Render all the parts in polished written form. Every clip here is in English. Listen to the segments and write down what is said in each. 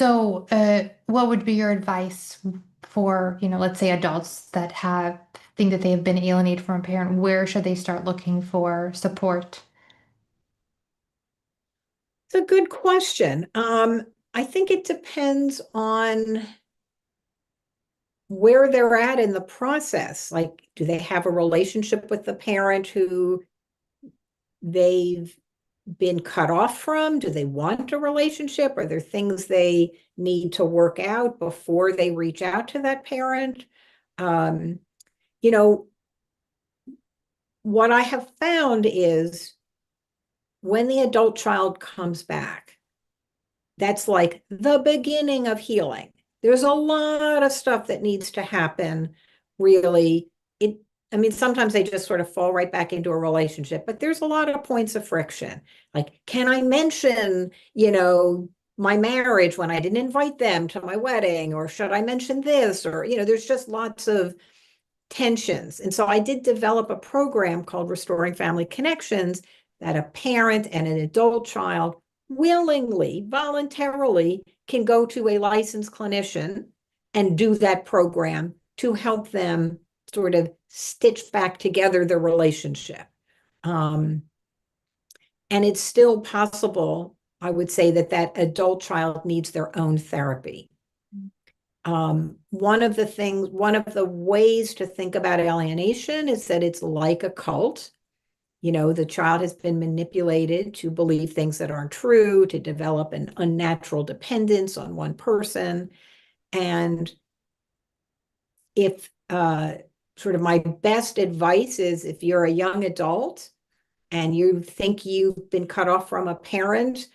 So, what would be your advice for, let's say adults that have think that they have been alienated from a parent? Where should they start looking for support? It's a good question. I think it depends on where they're at in the process. Like, do they have a relationship with the parent who they've been cut off from? Do they want a relationship? Are there things they need to work out before they reach out to that parent? Um, you know, what I have found is when the adult child comes back, that's like the beginning of healing. There's a lot of stuff that needs to happen, really. I mean, sometimes they just sort of fall right back into a relationship, but there's a lot of points of friction. Like, can I mention, my marriage when I didn't invite them to my wedding? Or should I mention this? Or, there's just lots of tensions. And so I did develop a program called Restoring Family Connections that a parent and an adult child willingly, voluntarily can go to a licensed clinician and do that program to help them sort of stitch back together the relationship. Um, and it's still possible, I would say, that that adult child needs their own therapy. One of the ways to think about alienation is that it's like a cult. The child has been manipulated to believe things that aren't true, to develop an unnatural dependence on one person. And if sort of my best advice is if you're a young adult and you think you've been cut off from a parent,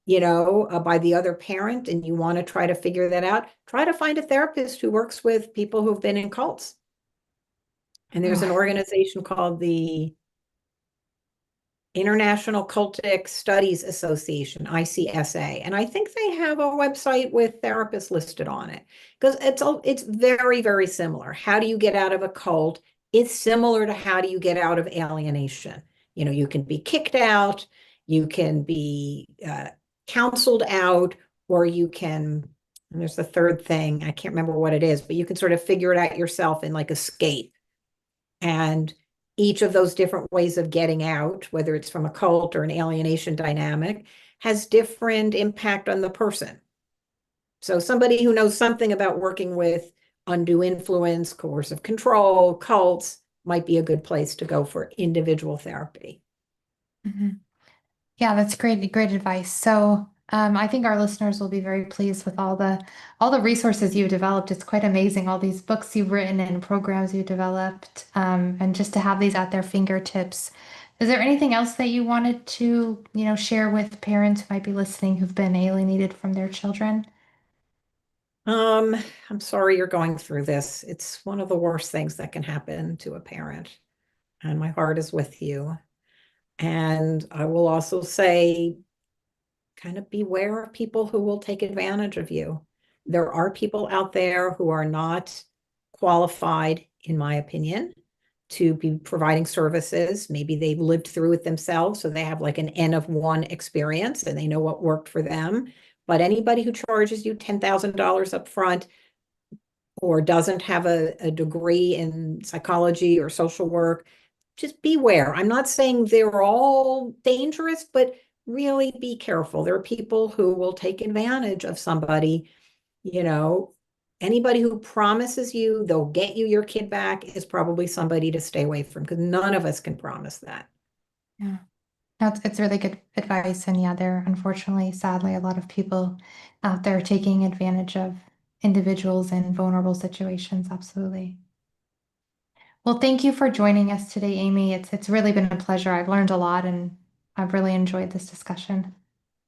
by the other parent, and you want to try to figure that out, try to find a therapist who works with people who've been in cults. And there's an Oh, organization called the International Cultic Studies Association, ICSA. And I think they have a website with therapists listed on it because it's very, very similar. How do you get out of a cult? It's similar to how do you get out of alienation? You can be kicked out, you can be counseled out, or you can, and there's the third thing, I can't remember what it is, but you can sort of figure it out yourself and like escape. And each of those different ways of getting out, whether it's from a cult or an alienation dynamic, has different impact on the person. So somebody who knows something about working with undue influence, coercive control, cults might be a good place to go for individual therapy. mhm. Yeah, that's great, great advice. So, I think our listeners will be very pleased with all the resources you've developed. It's quite amazing, all these books you've written and programs you've developed, and just to have these at their fingertips. Is there anything else that you wanted to, share with parents who might be listening who've been alienated from their children? Um, I'm sorry you're going through this. It's one of the worst things that can happen to a parent, and my heart is with you. And I will also say, kind of beware of people who will take advantage of you. There are people out there who are not qualified, in my opinion, to be providing services. Maybe they've lived through it themselves, so they have like an N of one experience and they know what worked for them. But anybody who charges you $10,000 up front or doesn't have a degree in psychology or social work, just beware. I'm not saying they're all dangerous, but really be careful. There are people who will take advantage of somebody, you know. Anybody who promises you they'll get you your kid back is probably somebody to stay away from because none of us can promise that. Yeah. It's really good advice. And yeah, there are unfortunately, sadly, a lot of people out there taking advantage of individuals in vulnerable situations. Absolutely. Well, thank you for joining us today, Amy. It's really been a pleasure. I've learned a lot and I've really enjoyed this discussion.